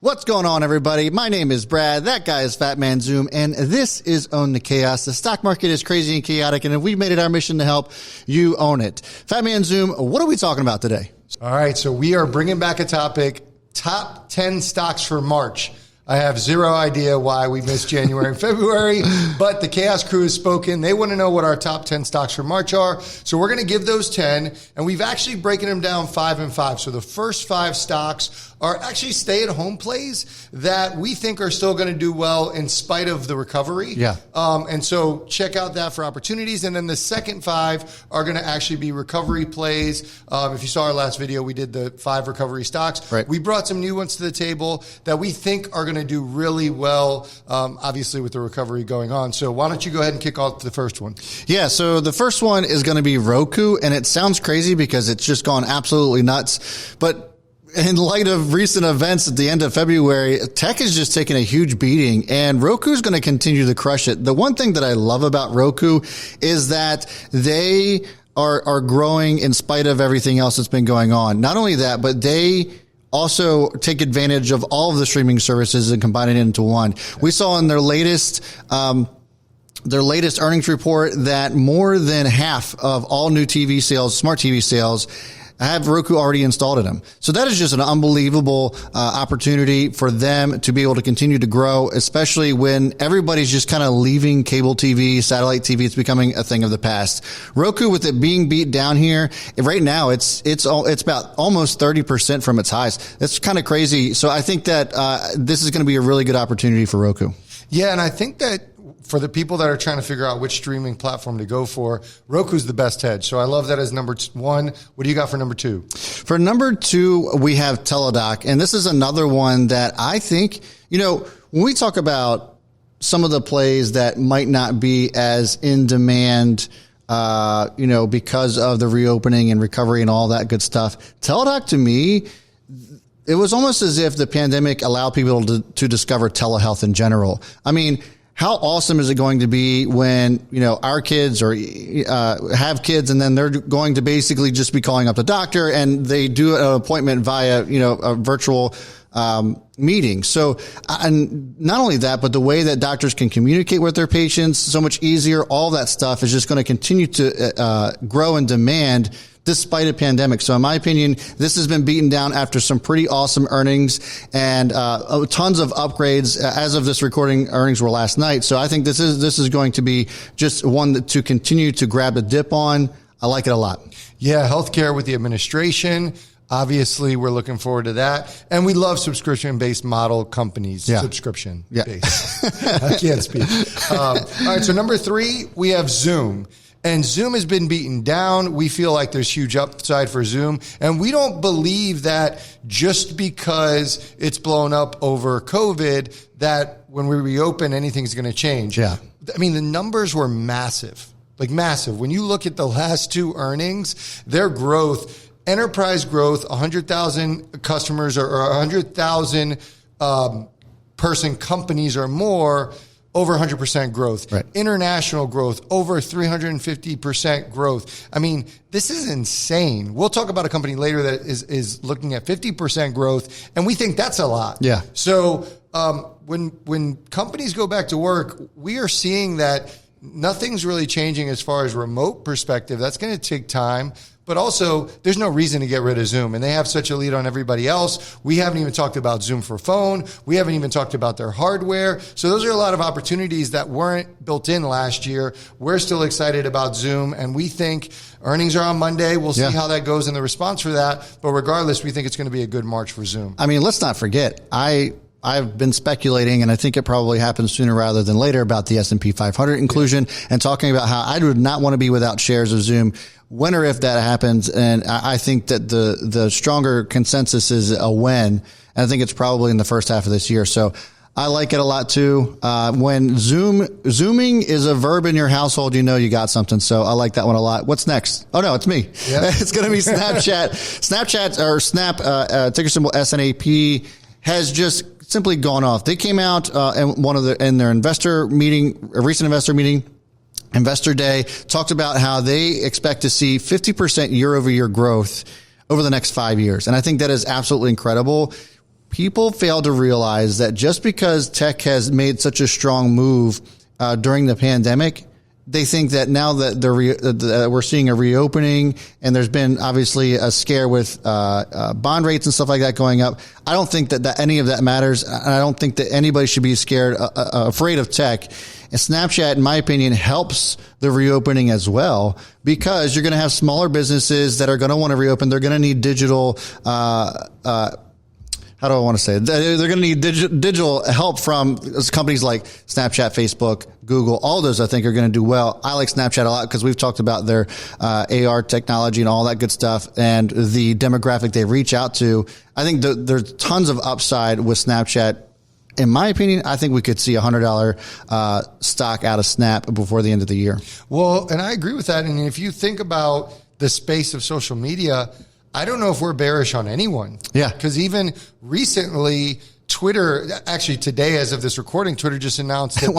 What's going on, everybody? My name is Brad. That guy is Fat Man Zoom, and this is Own the Chaos. The stock market is crazy and chaotic, and we've made it our mission to help you own it. Fat Man Zoom, what are we talking about today? All right, so we are bringing back a topic, top 10 stocks for March. I have zero idea why we missed January and February, but the Chaos crew has spoken. They want to know what our top 10 stocks for March are. So we're going to give those 10, and we've actually broken them down 5 and 5. So the first 5 stocks are actually stay-at-home plays that we think are still going to do well in spite of the recovery. Yeah. And so check out that for opportunities. And then the second 5 are going to actually be recovery plays. If you saw our last video, we did the 5 recovery stocks. Right. We brought some new ones to the table that we think are going to do really well, obviously with the recovery going on. So why don't you go ahead and kick off the first one? Yeah, so the first one is going to be Roku, and it sounds crazy because it's just gone absolutely nuts. But in light of recent events at the end of February, tech is just taking a huge beating, and Roku is going to continue to crush it. The one thing that I love about Roku is that they are growing in spite of everything else that's been going on. Not only that, but they also take advantage of all of the streaming services and combine it into one. We saw in their latest earnings report that more than half of all new TV sales, smart TV sales, have Roku already installed in them. So that is just an unbelievable opportunity for them to be able to continue to grow, especially when everybody's just kind of leaving cable TV, satellite TV. It's becoming a thing of the past. Roku, with it being beat down here, right now it's about almost 30% from its highs. That's kind of crazy. So I think that this is going to be a really good opportunity for Roku. Yeah, and I think that for the people that are trying to figure out which streaming platform to go for, Roku's the best hedge. So I love that as number 1. What do you got for number 2? For number 2, we have Teladoc. And this is another one that I think, when we talk about some of the plays that might not be as in demand, because of the reopening and recovery and all that good stuff, Teladoc, to me, it was almost as if the pandemic allowed people to discover telehealth in general. I mean, how awesome is it going to be when, our kids or have kids, and then they're going to basically just be calling up the doctor and they do an appointment via, a virtual meeting. So, and not only that, but the way that doctors can communicate with their patients so much easier, all that stuff is just going to continue to grow in demand despite a pandemic. So in my opinion, this has been beaten down after some pretty awesome earnings and tons of upgrades. As of this recording, earnings were last night. So I think this is going to be just one to continue to grab a dip on. I like it a lot. Yeah, healthcare with the administration. Obviously, we're looking forward to that. And we love subscription-based model companies. Yeah. Subscription-based. Yeah. I can't speak. All right, so number 3, we have Zoom. And Zoom has been beaten down. We feel like there's huge upside for Zoom. And we don't believe that just because it's blown up over COVID, that when we reopen, anything's going to change. Yeah. I mean, the numbers were massive, like massive. When you look at the last 2 earnings, their growth, enterprise growth, 100,000 customers or 100,000 person companies or more, over 100% growth. Right. International growth, over 350% growth. I mean, this is insane. We'll talk about a company later that is looking at 50% growth, and we think that's a lot. Yeah. So when companies go back to work, we are seeing that nothing's really changing as far as remote perspective. That's going to take time. But also, there's no reason to get rid of Zoom. And they have such a lead on everybody else. We haven't even talked about Zoom for phone. We haven't even talked about their hardware. So those are a lot of opportunities that weren't built in last year. We're still excited about Zoom. And we think earnings are on Monday. We'll see how that goes in the response for that. But regardless, we think it's going to be a good March for Zoom. I mean, let's not forget, I've been speculating, and I think it probably happens sooner rather than later, about the S&P 500 inclusion and talking about how I would not want to be without shares of Zoom when or if that happens. And I think that the stronger consensus is a when. And I think it's probably in the first half of this year. So I like it a lot too. When zooming is a verb in your household, you got something. So I like that one a lot. What's next? Oh no, it's me. Yeah. It's going to be Snapchat. Snapchat, or Snap, ticker symbol SNAP, has just simply gone off. They came out in their investor meeting, a recent investor meeting, Investor Day, talked about how they expect to see 50% year-over-year growth over the next 5 years. And I think that is absolutely incredible. people fail to realize that just because tech has made such a strong move during the pandemic, they think that now that we're seeing a reopening and there's been obviously a scare with bond rates and stuff like that going up. I don't think that any of that matters. And I don't think that anybody should be afraid of tech. And Snapchat, in my opinion, helps the reopening as well, because you're going to have smaller businesses that are going to want to reopen. They're going to need digital, how do I want to say it? They're going to need digital help from companies like Snapchat, Facebook, Google. All those, I think, are going to do well. I like Snapchat a lot because we've talked about their AR technology and all that good stuff and the demographic they reach out to. I think there's tons of upside with Snapchat. In my opinion, I think we could see $100 stock out of Snap before the end of the year. Well, and I agree with that. And if you think about the space of social media, I don't know if we're bearish on anyone. Yeah. Because even recently, Twitter, actually today, as of this recording, Twitter just announced that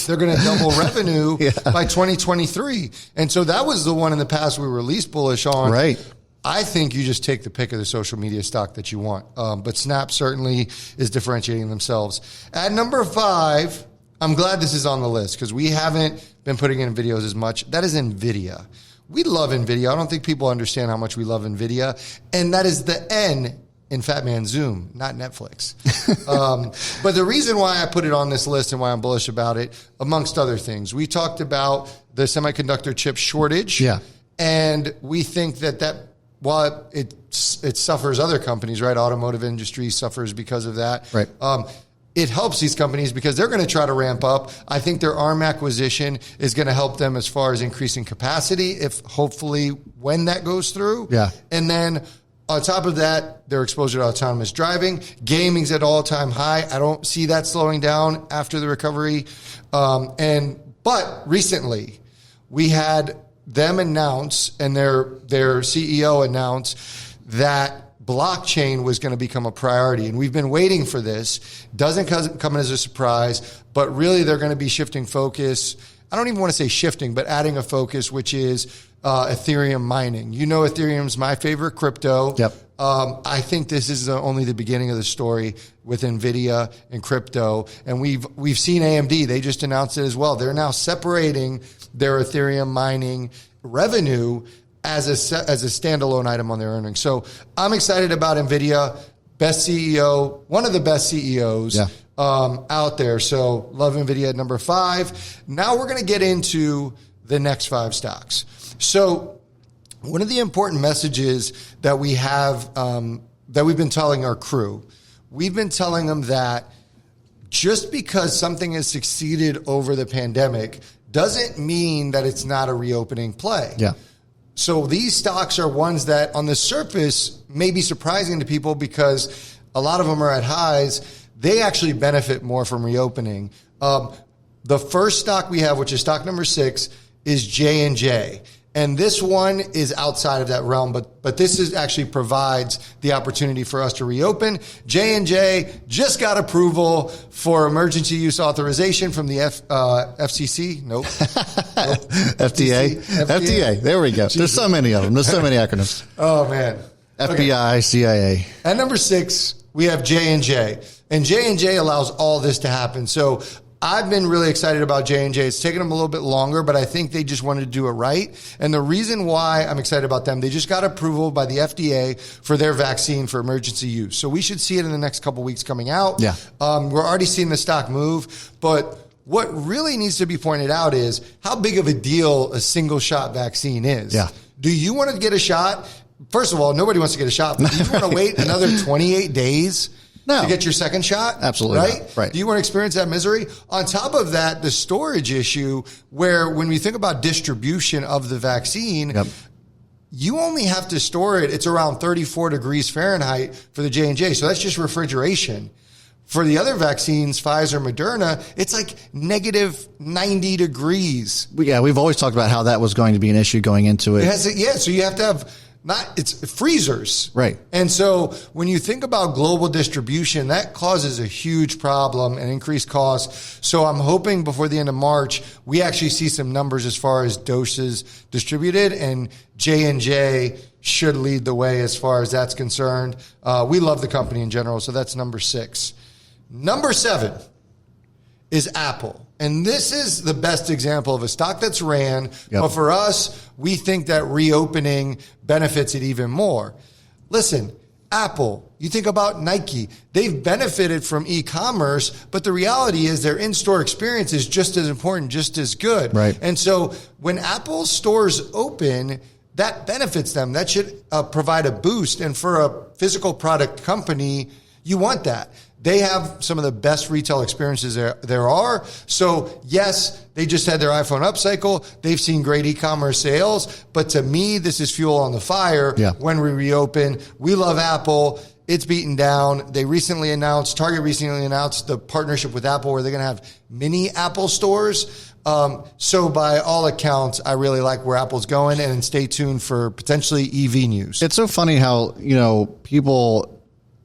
they're going to double revenue by 2023. And so that was the one in the past we were least bullish on. Right. I think you just take the pick of the social media stock that you want. But Snap certainly is differentiating themselves. At number 5, I'm glad this is on the list because we haven't been putting in videos as much. That is Nvidia. We love Nvidia. I don't think people understand how much we love Nvidia. And that is the N in Fat Man Zoom, not Netflix. But the reason why I put it on this list and why I'm bullish about it, amongst other things, we talked about the semiconductor chip shortage. Yeah. And we think that while it suffers other companies, right? Automotive industry suffers because of that. Right. It helps these companies because they're going to try to ramp up. I think their ARM acquisition is going to help them as far as increasing capacity, if hopefully when that goes through. Yeah. And then on top of that, their exposure to autonomous driving, gaming's at all-time high. I don't see that slowing down after the recovery. But recently we had them announce, and their CEO announce that blockchain was going to become a priority. And we've been waiting for this. Doesn't come as a surprise, but really they're going to be shifting focus. I don't even want to say shifting, but adding a focus, which is Ethereum mining. You know, Ethereum's my favorite crypto. Yep. I think this is only the beginning of the story with Nvidia and crypto. And we've seen AMD. They just announced it as well. They're now separating their Ethereum mining revenue as a standalone item on their earnings. So I'm excited about Nvidia. Best CEO, one of the best CEOs out there. So love Nvidia at number 5. Now we're going to get into the next 5 stocks. So one of the important messages that we have, that we've been telling our crew, we've been telling them that just because something has succeeded over the pandemic doesn't mean that it's not a reopening play. Yeah. So these stocks are ones that on the surface may be surprising to people because a lot of them are at highs. They actually benefit more from reopening. The first stock we have, which is stock number 6, is J&J. And this one is outside of that realm, but this actually provides the opportunity for us to reopen. J&J just got approval for emergency use authorization from the FCC. Nope. FDA. FDA. There we go. Jesus. There's so many of them. There's so many acronyms. Oh, man. FBI, okay. CIA. At number 6, we have J&J. And J&J allows all this to happen. So I've been really excited about J&J. It's taken them a little bit longer, but I think they just wanted to do it right. And the reason why I'm excited about them, they just got approval by the FDA for their vaccine for emergency use. So we should see it in the next couple weeks coming out. Yeah. We're already seeing the stock move, but what really needs to be pointed out is how big of a deal a single shot vaccine is. Yeah. Do you want to get a shot? First of all, nobody wants to get a shot, but do you want to wait another 28 days? No. To get your second shot? Absolutely. Right? Not. Right. Do you want to experience that misery? On top of that, the storage issue, where when we think about distribution of the vaccine, you only have to store it. It's around 34 degrees Fahrenheit for the J&J. So that's just refrigeration. For the other vaccines, Pfizer, Moderna, it's like negative 90 degrees. Yeah, we've always talked about how that was going to be an issue going into it. So you have to have it's freezers. Right. And so when you think about global distribution, that causes a huge problem and increased costs. So I'm hoping before the end of March, we actually see some numbers as far as doses distributed, and J&J should lead the way as far as that's concerned. We love the company in general, so that's number 6. Number 7 is Apple. And this is the best example of a stock that's ran. Yep. But for us, we think that reopening benefits it even more. Listen, Apple, you think about Nike, they've benefited from e-commerce, but the reality is their in-store experience is just as important, just as good. Right. And so when Apple's stores open, that benefits them. That should provide a boost. And for a physical product company, you want that. They have some of the best retail experiences there are. So yes, they just had their iPhone upcycle. They've seen great e-commerce sales. But to me, this is fuel on the fire when we reopen. We love Apple. It's beaten down. Target recently announced the partnership with Apple where they're going to have mini Apple stores. So by all accounts, I really like where Apple's going, and stay tuned for potentially EV news. It's so funny how, people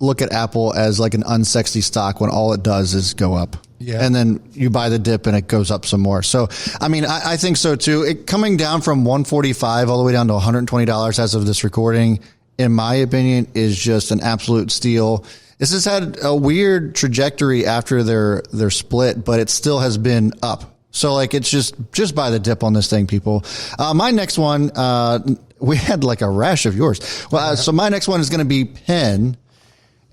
look at Apple as like an unsexy stock when all it does is go up. Yeah. And then you buy the dip and it goes up some more. So, I think so too. It coming down from $145 all the way down to $120 as of this recording, in my opinion, is just an absolute steal. This has had a weird trajectory after their split, but it still has been up. So it's just buy the dip on this thing, people. My next one, we had like a rash of yours. Well, so my next one is going to be Penn.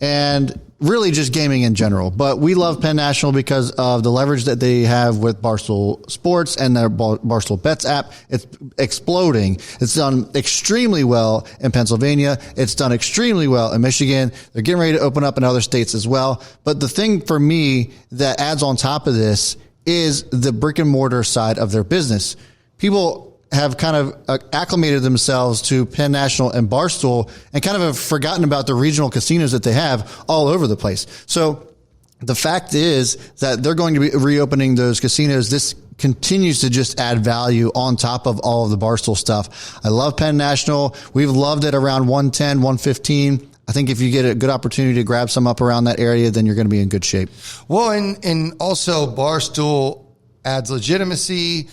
And really just gaming in general. But we love Penn National because of the leverage that they have with Barstool Sports and their Barstool Bets app. It's exploding. It's done extremely well in Pennsylvania. It's done extremely well in Michigan. They're getting ready to open up in other states as well. But the thing for me that adds on top of this is the brick and mortar side of their business. People have kind of acclimated themselves to Penn National and Barstool and kind of have forgotten about the regional casinos that they have all over the place. So the fact is that they're going to be reopening those casinos. This continues to just add value on top of all of the Barstool stuff. I love Penn National. We've loved it around 110, 115. I think if you get a good opportunity to grab some up around that area, then you're going to be in good shape. Well, and also Barstool adds legitimacy,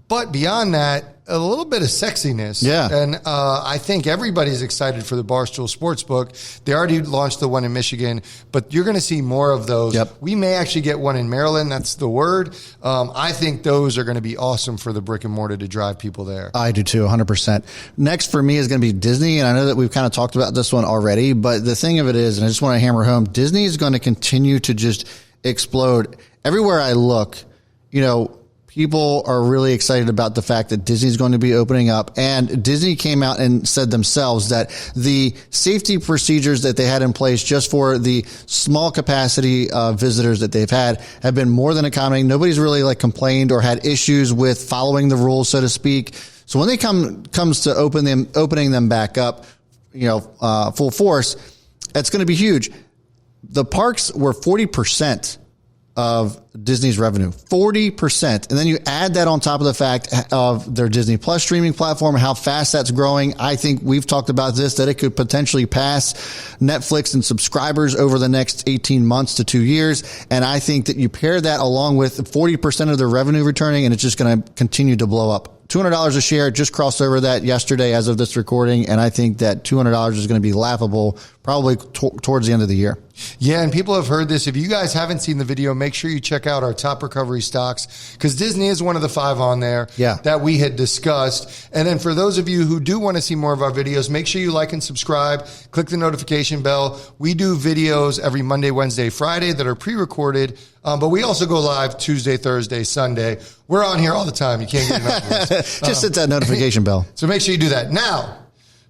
but beyond that, a little bit of sexiness. Yeah. And I think everybody's excited for the Barstool Sportsbook. They already launched the one in Michigan, but you're going to see more of those. Yep. We may actually get one in Maryland. That's the word. I think those are going to be awesome for the brick and mortar to drive people there. I do too, 100%. Next for me is going to be Disney. And I know that we've kind of talked about this one already, but the thing of it is, and I just want to hammer home, Disney is going to continue to just explode. Everywhere I look, people are really excited about the fact that Disney's going to be opening up, and Disney came out and said themselves that the safety procedures that they had in place just for the small capacity visitors that they've had have been more than accommodating. Nobody's really complained or had issues with following the rules, so to speak. So when they comes to opening them back up, full force, it's going to be huge. The parks were 40% of Disney's revenue, 40%. And then you add that on top of the fact of their Disney Plus streaming platform, how fast that's growing. I think we've talked about this, that it could potentially pass Netflix in subscribers over the next 18 months to 2 years. And I think that you pair that along with 40% of their revenue returning, and it's just going to continue to blow up. $200 a share, just crossed over that yesterday as of this recording, and I think that $200 is going to be laughable probably towards the end of the year. Yeah, and people have heard this. If you guys haven't seen the video, make sure you check out our top recovery stocks, because Disney is one of the 5 on there that we had discussed. And then for those of you who do want to see more of our videos, make sure you like and subscribe, click the notification bell. We do videos every Monday, Wednesday, Friday that are pre-recorded, but we also go live Tuesday, Thursday, Sunday. We're on here all the time. You can't get enough of us. Just hit that notification bell. So make sure you do that. Now,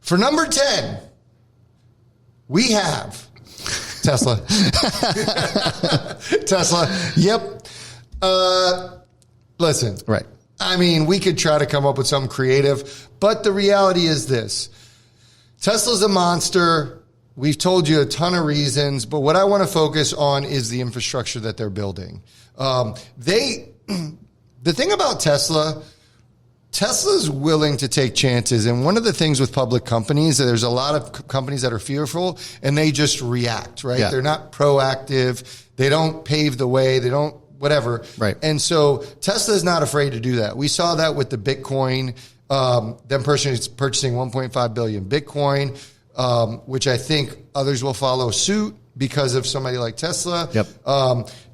for number 10, we have Tesla. Tesla. Yep. Listen. Right. We could try to come up with something creative, but the reality is this. Tesla's a monster. We've told you a ton of reasons, but what I want to focus on is the infrastructure that they're building. The thing about Tesla's willing to take chances. And one of the things with public companies, there's a lot of companies that are fearful and they just react, right? Yeah. They're not proactive. They don't pave the way. They don't whatever. Right. And so Tesla is not afraid to do that. We saw that with the Bitcoin them purchasing 1.5 billion Bitcoin, which I think others will follow suit because of somebody like Tesla. Yep.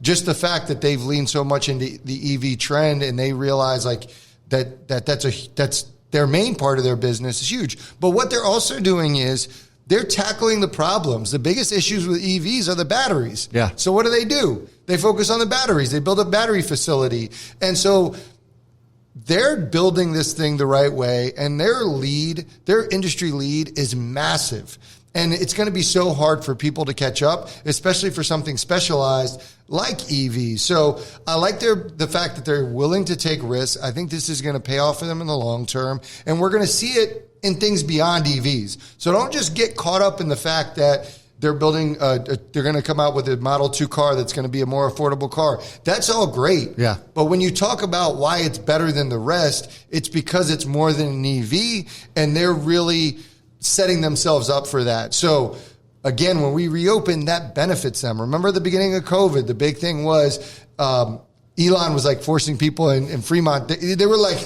Just the fact that they've leaned so much into the EV trend and they realize like that's their main part of their business is huge. But what they're also doing is they're tackling the problems. The biggest issues with EVs are the batteries. Yeah. So what do? They focus on the batteries. They build a battery facility. And so they're building this thing the right way, and their industry lead is massive. And it's going to be so hard for people to catch up, especially for something specialized like EVs. So I like the fact that they're willing to take risks. I think this is going to pay off for them in the long term, and we're going to see it in things beyond EVs. So don't just get caught up in the fact that they're building, they're going to come out with a Model 2 car that's going to be a more affordable car. That's all great. Yeah. But when you talk about why it's better than the rest, it's because it's more than an EV, and they're really setting themselves up for that. So again, when we reopen, that benefits them. Remember the beginning of COVID, the big thing was Elon was like forcing people in Fremont. They were like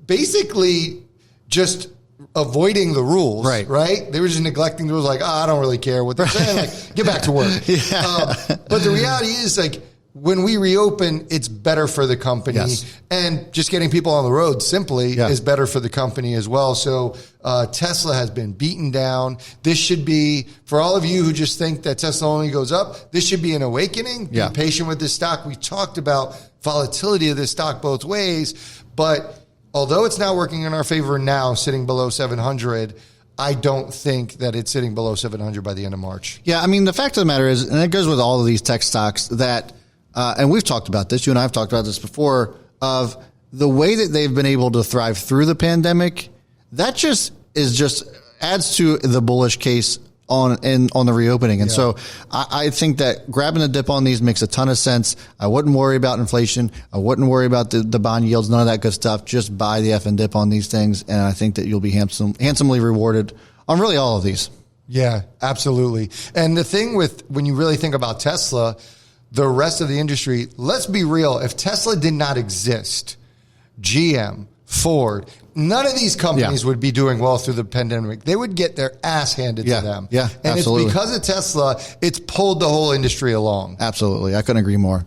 basically just avoiding the rules, right? They were just neglecting the rules, like, I don't really care what they're saying. Like, get back to work. Yeah. But the reality is, like, when we reopen, it's better for the company. Yes. And just getting people on the road simply is better for the company as well. So Tesla has been beaten down. This should be, for all of you who just think that Tesla only goes up, this should be an awakening. Yeah. Be patient with this stock. We talked about volatility of this stock both ways, but although it's not working in our favor now, sitting below 700, I don't think that it's sitting below 700 by the end of March. Yeah, I mean, the fact of the matter is, and it goes with all of these tech stocks, that, and we've talked about this, you and I have talked about this before, of the way that they've been able to thrive through the pandemic, that just adds to the bullish case on the reopening. And so I think that grabbing a dip on these makes a ton of sense. I wouldn't worry about inflation. I wouldn't worry about the bond yields, none of that good stuff. Just buy the F and dip on these things. And I think that you'll be handsomely rewarded on really all of these. Yeah, absolutely. And the thing when you really think about Tesla, the rest of the industry, let's be real. If Tesla did not exist, GM, Ford, none of these companies would be doing well through the pandemic. They would get their ass handed to them. Yeah, and absolutely. It's because of Tesla, it's pulled the whole industry along. Absolutely. I couldn't agree more.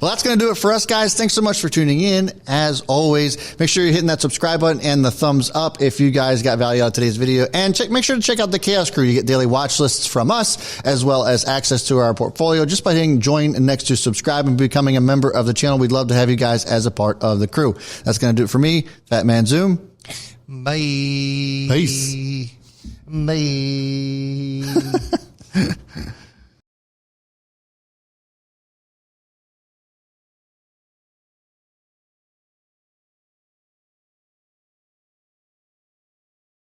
Well, that's going to do it for us, guys. Thanks so much for tuning in. As always, make sure you're hitting that subscribe button and the thumbs up if you guys got value out of today's video. And make sure to check out the Chaos Crew. You get daily watch lists from us, as well as access to our portfolio just by hitting join next to subscribe and becoming a member of the channel. We'd love to have you guys as a part of the crew. That's going to do it for me, Fat Man Zoom. Bye. Peace. Bye.